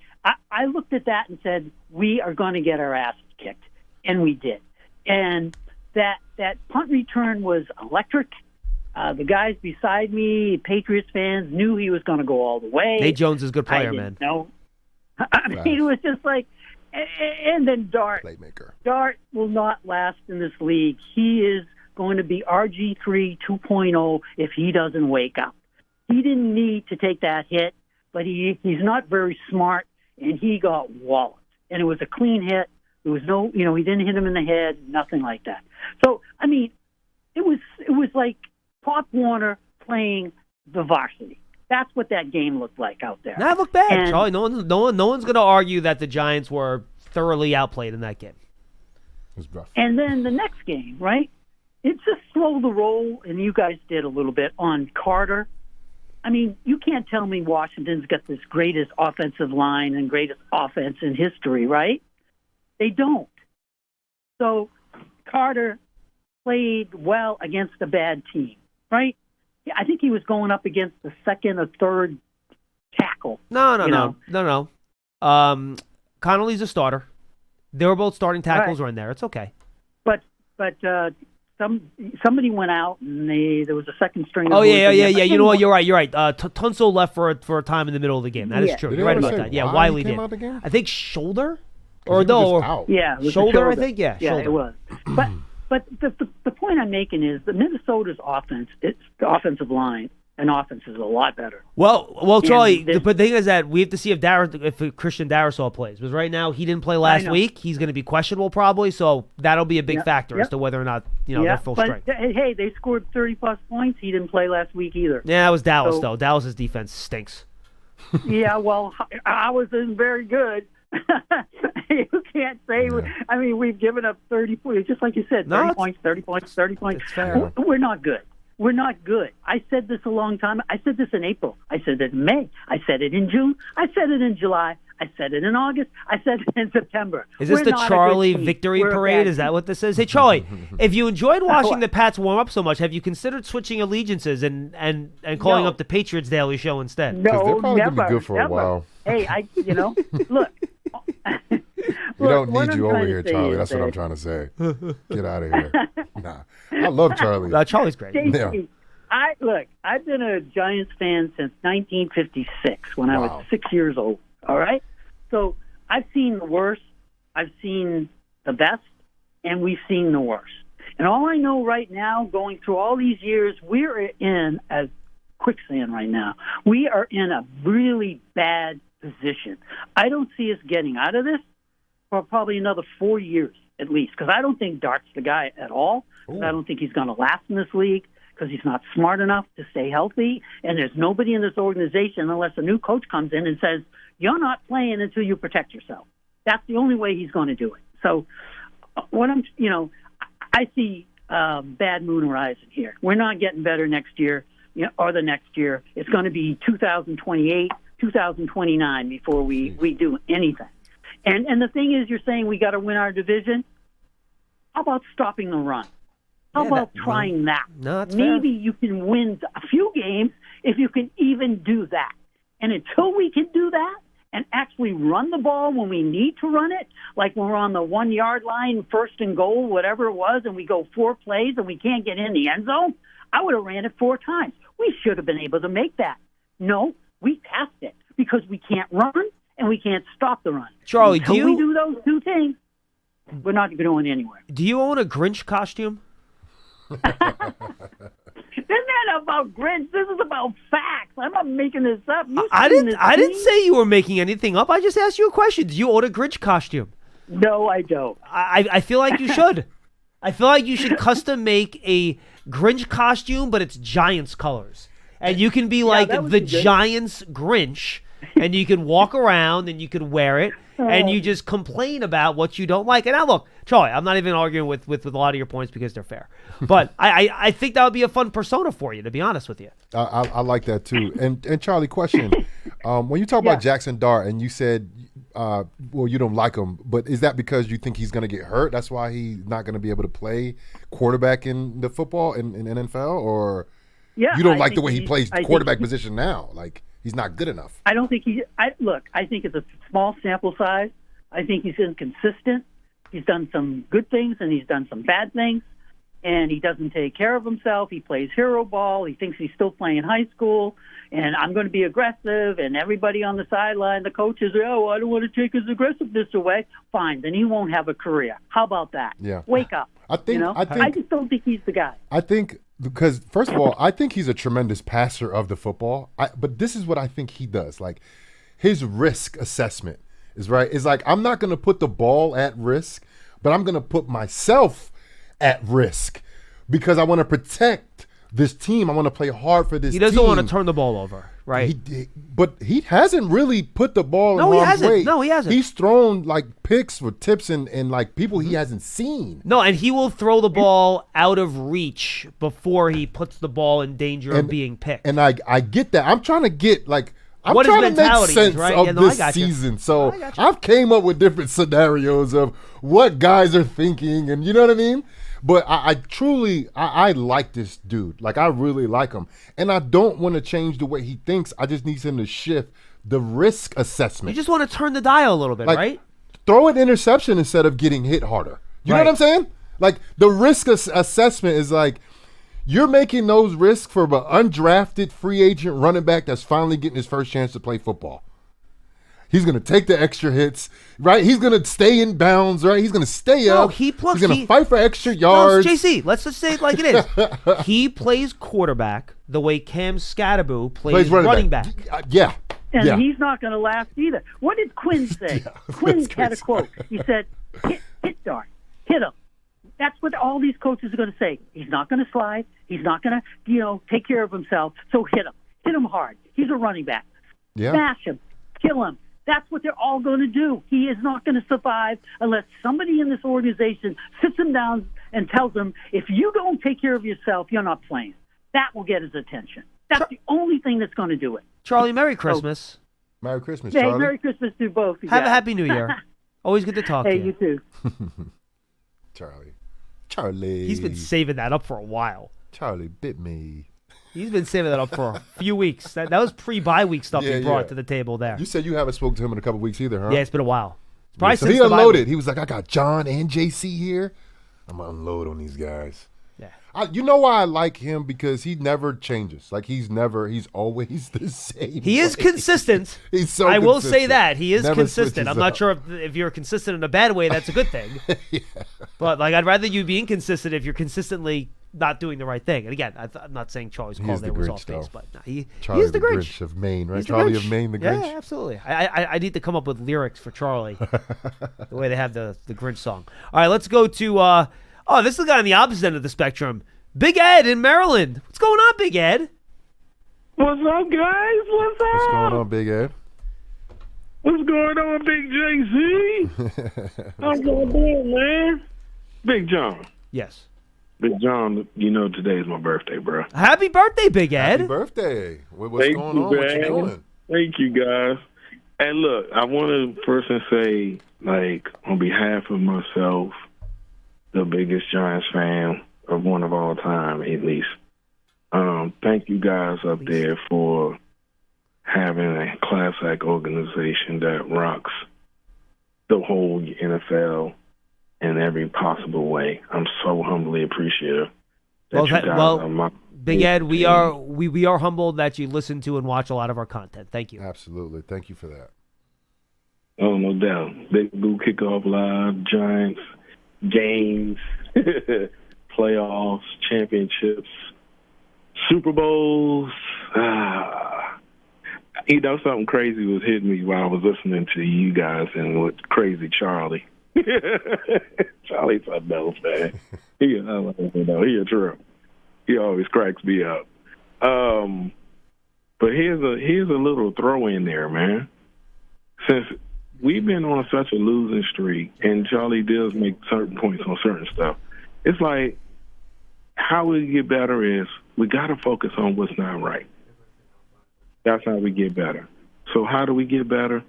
I looked at that and said, we are going to get our asses kicked. And we did. And that punt return was electric. The guys beside me, Patriots fans, knew he was going to go all the way. Nate Jones is a good player, man. No, I mean, it was just like, and then Dart. Playmaker. Dart will not last in this league. He is going to be RG3 2.0 if he doesn't wake up. He didn't need to take that hit, but he's not very smart, and he got walloped. And it was a clean hit. There was no, he didn't hit him in the head, nothing like that. So, I mean, it was like Pop Warner playing the varsity. That's what that game looked like out there. That looked bad, Charlie. No one's going to argue that the Giants were thoroughly outplayed in that game. was rough. And then the next game, right? It's just slow the roll, and you guys did a little bit on Carter. I mean, you can't tell me Washington's got this greatest offensive line and greatest offense in history, right? They don't. So Carter played well against a bad team, right? I think he was going up against the second or third tackle. No. Connolly's a starter. They were both starting tackles right in there. It's okay. But somebody went out and there was a second string. Oh yeah. You know what? You're right. Tunsil left for a time in the middle of the game. That is true. Did You're right ever about say that. Yeah, why Wiley he came did. out the game? I think shoulder He was just out. Yeah, it was the shoulder. I think. Yeah, shoulder. it was. But the point I'm making is that Minnesota's offense, it's the offensive line and offense is a lot better. Well, Charlie. The thing is that we have to see if Christian Darrisaw plays. Because right now he didn't play last week. He's going to be questionable probably. So that'll be a big factor as to whether or not they're full strength. Hey, they scored 30+ points. He didn't play last week either. Yeah, that was Dallas though. Dallas's defense stinks. Yeah, well, ours isn't very good. You can't say. Yeah. I mean, we've given up 30 points. Just like you said, 30 points. It's fair. We're not good. We're not good. I said this a long time. I said this in April. I said it in May. I said it in June. I said it in July. I said it in August. I said it in September. Is this the Charlie victory parade? Is that what this is? Hey, Charlie, if you enjoyed watching the Pats warm up so much, have you considered switching allegiances and calling up the Patriots Daily Show instead? No, they're probably never. Gonna be good for a while. Hey, look. We don't need you over here, Charlie. That's what I'm trying to say. Get out of here. Nah, I love Charlie. Charlie's great. Yeah. I've been a Giants fan since 1956 when I was 6 years old. All right? So I've seen the worst, I've seen the best, and we've seen the worst. And all I know right now, going through all these years, we're in a quicksand right now. We are in a really bad position. I don't see us getting out of this for probably another 4 years at least, because I don't think Dart's the guy at all. I don't think he's going to last in this league because he's not smart enough to stay healthy, and there's nobody in this organization unless a new coach comes in and says, you're not playing until you protect yourself. That's the only way he's going to do it. So I see bad moon horizon here. We're not getting better next year or the next year. It's going to be 2028, 2029 before we do anything. And the thing is, you're saying we got to win our division. How about stopping the run? How about trying that? No, that's Maybe fair. you can win a few games if you can even do that. And until we can do that and actually run the ball when we need to run it, like when we're on the 1 yard line, first and goal, whatever it was, and we go 4 plays and we can't get in the end zone, I would have ran it 4 times. We should have been able to make that. No, we passed it because we can't run and we can't stop the run. Charlie, until we do those two things, we're not going anywhere. Do you own a Grinch costume? This isn't about Grinch. This is about facts. I'm not making this up. I didn't say you were making anything up. I just asked you a question. Do you own a Grinch costume? No, I don't. I feel like you should. I feel like you should custom make a Grinch costume, but it's Giants colors. And you can be like the Giants Grinch, and you can walk around and you can wear it, and you just complain about what you don't like. And now look, Charlie, I'm not even arguing with a lot of your points because they're fair. But I think that would be a fun persona for you, to be honest with you. I like that too. And Charlie, question: when you talk about Jackson Dart, and you said, well, you don't like him, but is that because you think he's going to get hurt? That's why he's not going to be able to play quarterback in the football in NFL, or you don't like the way he plays quarterback position now? Like he's not good enough. I don't think I think it's a small sample size. I think he's inconsistent. He's done some good things and he's done some bad things. And he doesn't take care of himself. He plays hero ball. He thinks he's still playing high school. And I'm going to be aggressive. And everybody on the sideline, the coaches, I don't want to take his aggressiveness away. Fine, then he won't have a career. How about that? Yeah. Wake up. I just don't think he's the guy. I think because, first of all, I think he's a tremendous passer of the football. But this is what I think he does. Like, his risk assessment is right. It's like, I'm not going to put the ball at risk, but I'm going to put myself at risk because I want to protect this team. I want to play hard for this team. He doesn't want to turn the ball over, right? But he hasn't really put the ball in harm's way. No, he hasn't. He's thrown like picks for tips and like people he hasn't seen. No, and he will throw the ball out of reach before he puts the ball in danger of being picked. And I get that. I'm trying to get like I'm what trying his to make mentality sense is, right? of Yeah, no, this I got you. season. So I got you. I've came up with different scenarios of what guys are thinking, and you know what I mean. But I truly like this dude. Like I really like him, and I don't want to change the way he thinks. I just need him to shift the risk assessment. You just want to turn the dial a little bit, like, right? Throw an interception instead of getting hit harder. You know what I'm saying? Like the risk assessment is like you're making those risks for an undrafted free agent running back that's finally getting his first chance to play football. He's going to take the extra hits, right? He's going to stay in bounds, right? He's going to stay up. He's going to fight for extra yards. No, JC, let's just say it like it is. He plays quarterback the way Cam Scatterbo plays running back. Yeah. And he's not going to last either. What did Quinn say? Quinn had a quote. He said, hit Dart. Hit him. That's what all these coaches are going to say. He's not going to slide. He's not going to, take care of himself. So hit him. Hit him hard. He's a running back. Yeah. Smash him. Kill him. That's what they're all going to do. He is not going to survive unless somebody in this organization sits him down and tells him, if you don't take care of yourself, you're not playing. That will get his attention. That's the only thing that's going to do it. Charlie, Merry Christmas. Merry Christmas, Hey, Charlie. Merry Christmas to both of you Have a guys. Happy New Year. Always good to talk to Hey, you too. Charlie. He's been saving that up for a while. Charlie bit me. He's been saving that up for a few weeks. That was pre-bye week stuff he brought to the table there. You said you haven't spoken to him in a couple weeks either, huh? Yeah, it's been a while. Probably so since he the bye unloaded. week. He was like, I got John and JC here. I'm going to unload on these guys. Yeah. You know why I like him? Because he never changes. Like he's always the same. He is consistent. He's so I will consistent. say that. He is Never consistent. switches I'm not up. sure if you're consistent in a bad way, that's a good thing. But like I'd rather you be inconsistent if you're consistently not doing the right thing. And again, I'm not saying Charlie's call there was off base, but no, he is the Grinch of Maine, right? He's the Charlie Grinch. of Maine, the Grinch. Yeah, absolutely. I need to come up with lyrics for Charlie, the way they have the Grinch song. All right, let's go to this is the guy on the opposite end of the spectrum. Big Ed in Maryland. What's going on, Big Ed? What's up, guys? What's up? What's going on, Big Ed? What's going on, Big JC? How's y'all doing, man? Big John. Yes. Big John, today is my birthday, bro. Happy birthday, Big Ed. Happy birthday. What's Thank going you, on? What man. you doing? Thank you, guys. And look, I want to first say, on behalf of myself, the biggest Giants fan of one of all time, at least. Thank you guys up there for having a class act organization that rocks the whole NFL in every possible way. I'm so humbly appreciative. Big Ed, we are humbled that you listen to and watch a lot of our content. Thank you. Absolutely. Thank you for that. Oh, no doubt. Big Blue Kickoff Live, Giants, games, playoffs, championships, Super Bowls. Something crazy was hitting me while I was listening to you guys and with crazy Charlie. Charlie's a Bills fan. He a true. He always cracks me up. But here's a little throw in there, man. Since we've been on such a losing streak, and Charlie does make certain points on certain stuff, it's like how we get better is we got to focus on what's not right. That's how we get better. So how do we get better?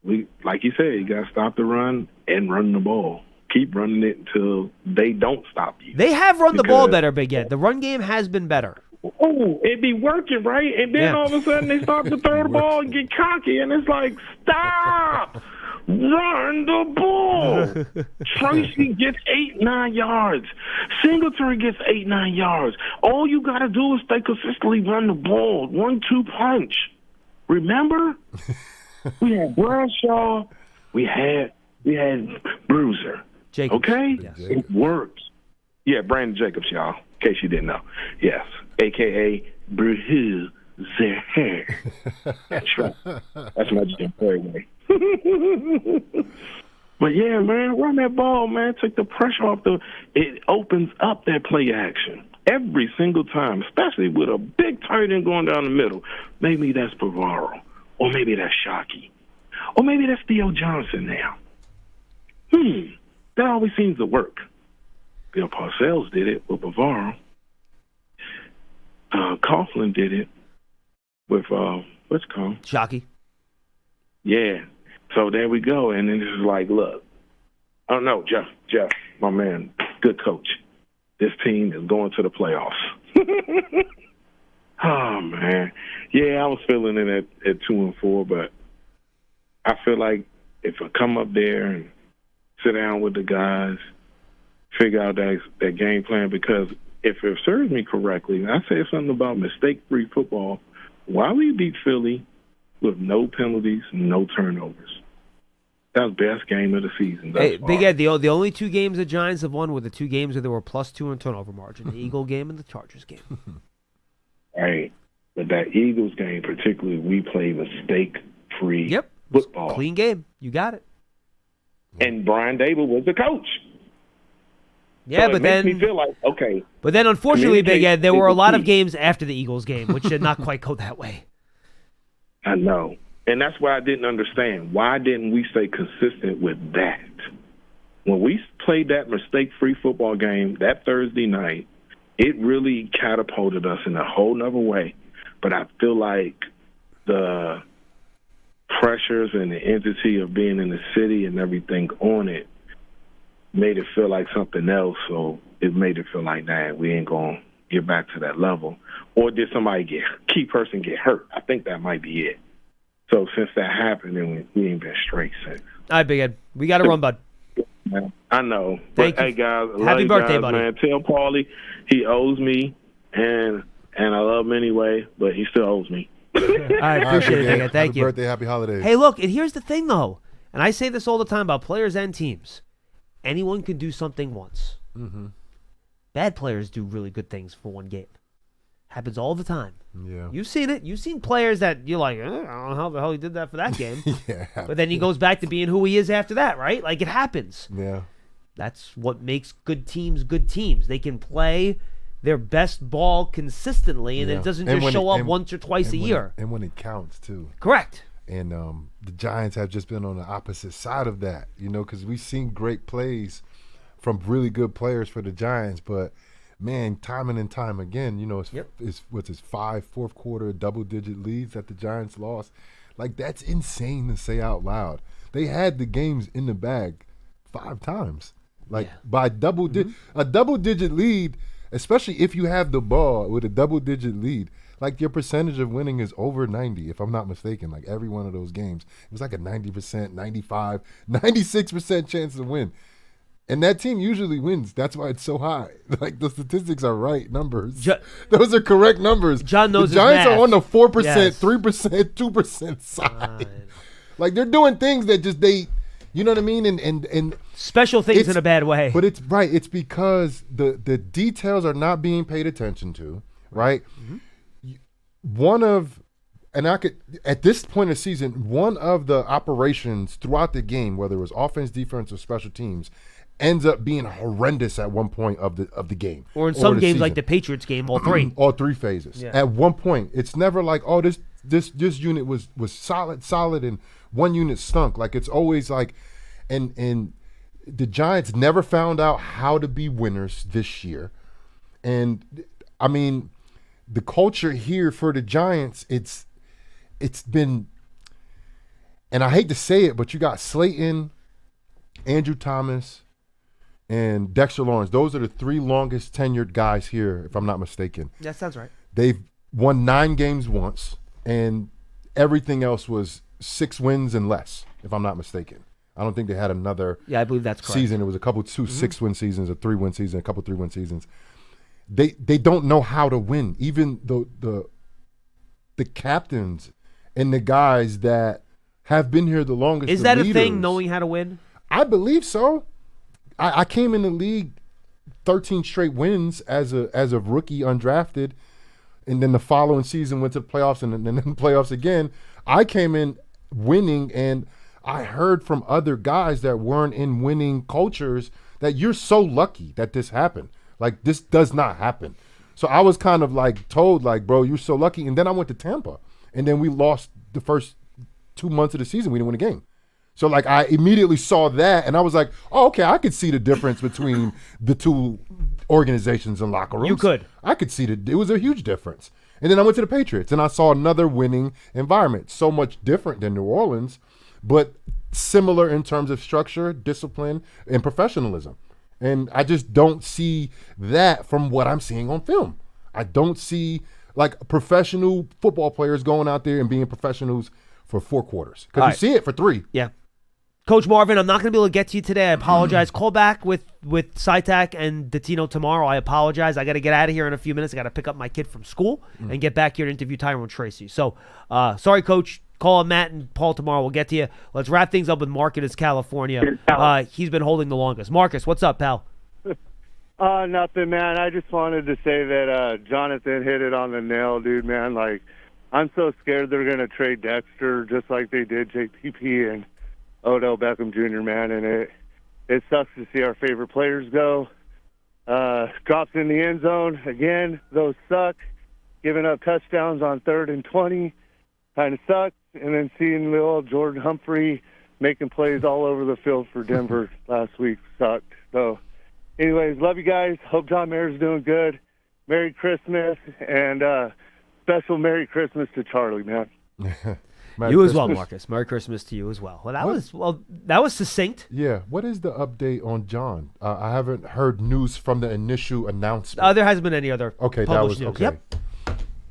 We, like you said, you got to stop the run and run the ball. Keep running it until they don't stop you. They have run the ball better, Big Ed. The run game has been better. Oh, it be working, right? And then all of a sudden they start to throw the ball and get cocky, and it's like, stop! Run the ball! Tracy gets 8-9 yards. Singletary gets 8-9 yards. All you got to do is stay consistently run the ball. 1-2 punch. Remember? We had Bradshaw. We had Bruiser. Jacobs. Okay? Yes. It works. Yeah, Brandon Jacobs, y'all, in case you didn't know. Yes, a.k.a. Bruiser. That's right. That's my Jim Perry way. But, yeah, man, run that ball, man. Take the pressure off it opens up that play action. every single time, especially with a big tight end going down the middle. Maybe that's Bavaro, or maybe that's Shockey, or maybe that's Theo Johnson now. That always seems to work. Bill Parcells did it with Bavaro. Coughlin did it with, what's it called? Shockey. Yeah. So there we go. And then it's like, look, oh, no, Jeff, my man, good coach. This team is going to the playoffs. Oh, man. Yeah, I was feeling it at 2-4, but I feel like if I come up there and sit down with the guys, figure out that game plan, because if it serves me correctly, I said something about mistake-free football. Why we beat Philly with no penalties, no turnovers? That was the best game of the season. Hey, Big Ed, the only 2 games the Giants have won were the 2 games where there were +2 in turnover margin, the Eagle game and the Chargers game. Right. But that Eagles game particularly, we played mistake-free Yep. football. Clean game. You got it. And Brian Dable was the coach. Yeah, so but it makes then me feel like, okay. But then, unfortunately, Big Ed, there were a lot of key. games after the Eagles game, which did not quite go that way. I know. And that's why I didn't understand. Why didn't we stay consistent with that? When we played that mistake-free football game that Thursday night, it really catapulted us in a whole nother way. But I feel like the pressures and the entity of being in the city and everything on it made it feel like something else. So it made it feel like, nah, we ain't going to get back to that level. Or did somebody key person get hurt? I think that might be it. So since that happened, then we ain't been straight since. All right, Big Ed. We got to run, bud. I know. Thank but, you. Hey, guys. I Happy love you birthday, guys, buddy. Man. Tell Paulie he owes me, and I love him anyway, but he still owes me. All right, appreciate it, Big Ed. Thank happy you. Happy birthday, happy holidays. Hey, look, and here's the thing, though, and I say this all the time about players and teams. Anyone can do something once. Mm-hmm. Bad players do really good things for one game. Happens all the time. Yeah. You've seen it. You've seen players that you're like, I don't know how the hell he did that for that game. Yeah. But then he goes back to being who he is after that, right? Like, it happens. Yeah. That's what makes good teams good teams. They can play their best ball consistently, and it doesn't just show up once or twice a year. And when it counts, too. Correct. And the Giants have just been on the opposite side of that, because we've seen great plays from really good players for the Giants, but man, time and time again, it's what's his fourth quarter double-digit leads that the Giants lost. Like, that's insane to say out loud. They had the games in the bag 5 times, by a double-digit lead, especially if you have the ball with a double-digit lead. Like, your percentage of winning is over 90, if I'm not mistaken. Like, every one of those games, it was like a 90%, 95, 96% chance to win. And that team usually wins. That's why it's so high. Like, the statistics are right numbers. Those are correct numbers. John knows the Giants his math. are on the 4%, Yes. 3%, 2% side. Like, they're doing things that just you know what I mean? And special things in a bad way. But it's right. It's because the details are not being paid attention to, right? Mm-hmm. At this point of the season, one of the operations throughout the game, whether it was offense, defense, or special teams, ends up being horrendous at one point of the game. Or in some games, season. like the Patriots game, all 3. All 3 phases. Yeah. At one point, it's never like, oh, this unit was solid, and one unit stunk. Like, it's always like, and the Giants never found out how to be winners this year. And I mean, the culture here for the Giants, it's been, and I hate to say it, but you got Slayton, Andrew Thomas, and Dexter Lawrence. Those are the 3 longest tenured guys here, if I'm not mistaken. That sounds right. They've won 9 games once, and everything else was 6 wins and less, if I'm not mistaken. I don't think they had another I believe that's correct. season. It was a couple 6-win seasons, a 3-win season, a couple 3-win seasons. They don't know how to win. Even the captains and the guys that have been here the longest. Is that a thing, knowing how to win? I believe so. I came in the league 13 straight wins as a rookie undrafted, and then the following season went to the playoffs and then the playoffs again. I came in winning, and I heard from other guys that weren't in winning cultures that you're so lucky that this happened. Like, this does not happen. So I was kind of like told, like, bro, you're so lucky. And then I went to Tampa, and then we lost the first 2 months of the season. We didn't win a game. So like I immediately saw that, and I was like, oh, okay, I could see the difference between the two organizations and locker rooms. You could. I could see it was a huge difference. And then I went to the Patriots, and I saw another winning environment, so much different than New Orleans, but similar in terms of structure, discipline, and professionalism. And I just don't see that from what I'm seeing on film. I don't see like professional football players going out there and being professionals for 4 quarters. Because you see it for 3. Yeah. Coach Marvin, I'm not going to be able to get to you today. I apologize. Call back with Sitak and Datino tomorrow. I apologize. I got to get out of here in a few minutes. I got to pick up my kid from school and get back here to interview Tyrone Tracy. So, sorry, Coach. Call Matt and Paul tomorrow. We'll get to you. Let's wrap things up with Marcus, California. He's been holding the longest. Marcus, what's up, pal? Nothing, man. I just wanted to say that Jonathan hit it on the nail, dude, man. Like, I'm so scared they're going to trade Dexter just like they did JPP and Odell Beckham Jr., man, and it sucks to see our favorite players go. Drops in the end zone, again, those suck. Giving up touchdowns on 3rd and 20 kind of sucks. And then seeing little Jordan Humphrey making plays all over the field for Denver last week sucked. So, anyways, love you guys. Hope John Mayer's doing good. Merry Christmas, and special Merry Christmas to Charlie, man. You as well, Marcus. Merry Christmas to you as well. Well, that was succinct. Yeah. What is the update on John? I haven't heard news from the initial announcement. There hasn't been any other published news. Okay. Yep.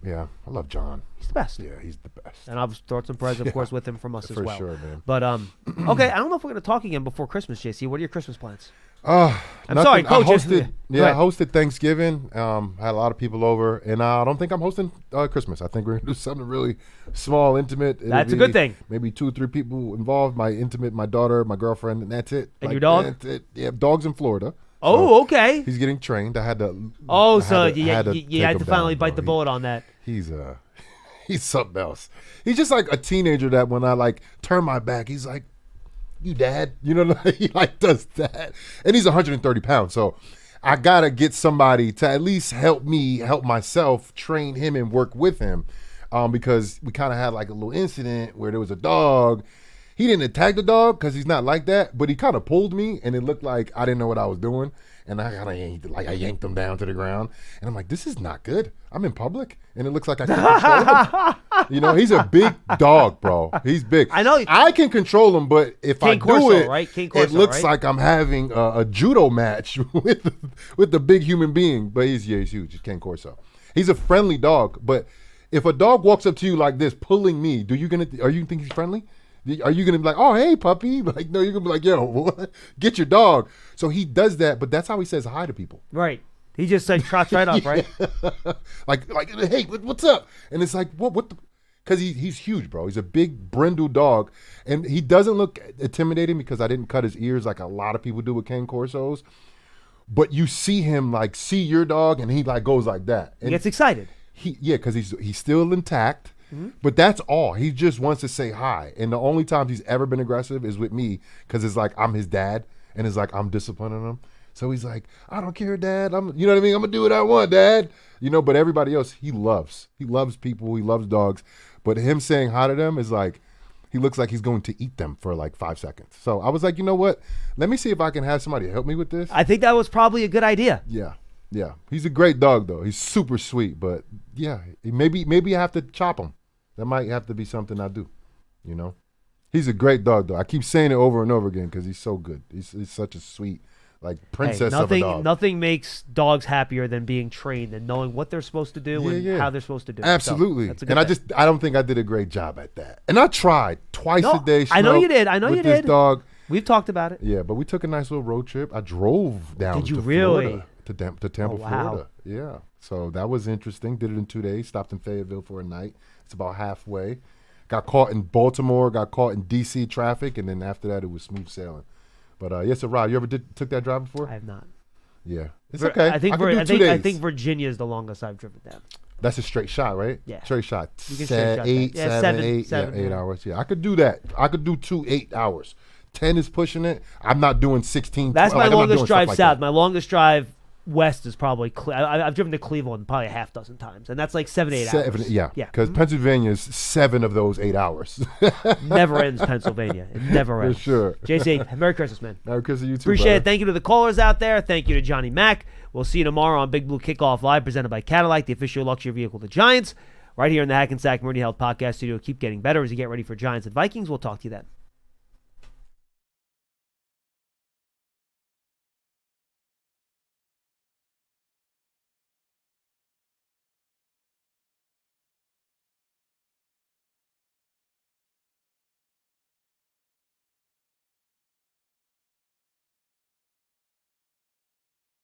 Yeah, I love John. He's the best. Yeah, he's the best. And I've thoughts and prayers, of course, with him from us as well. For sure, man. But okay, I don't know if we're going to talk again before Christmas, JC. What are your Christmas plans? I'm sorry, Coach. I hosted Thanksgiving. Had a lot of people over, and I don't think I'm hosting Christmas. I think we're gonna do something really small, intimate. That's a good thing. Maybe 2 or 3 people involved. My daughter, my girlfriend, and that's it. And your dog? That's it. Yeah, dog's in Florida. Oh, okay. He's getting trained. I had to. You had to finally bite the bullet on that. He's something else. He's just like a teenager that when I like turn my back, he's like, you dad, you know, he like does that. And he's 130 pounds. So I got to get somebody to at least help myself train him and work with him. Because we kind of had like a little incident where there was a dog. He didn't attack the dog because he's not like that, but he kind of pulled me and it looked like I didn't know what I was doing. And I yanked him down to the ground. And I'm like, this is not good. I'm in public and it looks like I can't control him. You know, he's a big dog, bro. He's big. I know. I can control him, but if Cane I do Corso, it, right? Cane Corso, it looks right? like I'm having a judo match with the big human being. But he's huge. He's Cane Corso. He's a friendly dog. But if a dog walks up to you like this, pulling me, are you think he's friendly? Are you going to be like, oh, hey, puppy? Like, no, you're going to be like, yo, what? Get your dog. So he does that, but that's how he says hi to people. Right. He just like trots right up, right? like, hey, what's up? And it's like, what the? Because he's huge, bro. He's a big brindle dog. And he doesn't look intimidating because I didn't cut his ears like a lot of people do with Cane Corsos. But you see him, like, see your dog, and he, like, goes like that. And he gets excited. Because he's still intact. Mm-hmm. But that's all. He just wants to say hi. And the only times he's ever been aggressive is with me because it's like I'm his dad and it's like I'm disciplining him. So he's like, I don't care, Dad. You know what I mean? I'm going to do what I want, Dad. You know, but everybody else, he loves. He loves people. He loves dogs. But him saying hi to them is like, he looks like he's going to eat them for like 5 seconds. So I was like, you know what? Let me see if I can have somebody help me with this. I think that was probably a good idea. Yeah. Yeah. He's a great dog, though. He's super sweet. But, yeah, maybe I have to chop him. That might have to be something I do, you know. He's a great dog, though. I keep saying it over and over again because he's so good. He's such a sweet, like, princess of a dog. Nothing makes dogs happier than being trained and knowing what they're supposed to do and how they're supposed to do it. Absolutely. So, that's a good thing. I don't think I did a great job at that. And I tried twice a day. I know you did. With this dog. We've talked about it. Yeah, but we took a nice little road trip. I drove down to Florida, to Tampa, Florida. Yeah. So that was interesting. Did it in 2 days. Stopped in Fayetteville for a night. It's about halfway. Got caught in Baltimore. Got caught in D.C. traffic. And then after that, it was smooth sailing. But, yes, Rod, you ever took that drive before? I have not. Yeah. It's okay. I think Virginia is the longest I've driven down. That's a straight shot, right? Yeah. Straight shot. You can straight shot 8 hours. Yeah, I could do that. I could do 2 8 hours. 10 is pushing it. I'm not doing 16. That's my longest drive south. My longest drive west is probably I've driven to Cleveland probably a half dozen times, and that's like 7 to 8 hours. Yeah, because Pennsylvania is 7 of those 8 hours. Never ends, Pennsylvania. It never ends. For sure. JC, Merry Christmas, man. Merry Christmas to you too. Appreciate brother. it. Thank you to the callers out there. Thank you to Johnny Mack. We'll see you tomorrow on Big Blue Kickoff Live, presented by Cadillac, the official luxury vehicle of the Giants, right here in the Hackensack Meridian Health Podcast Studio. Keep getting better as you get ready for Giants and Vikings. We'll talk to you then.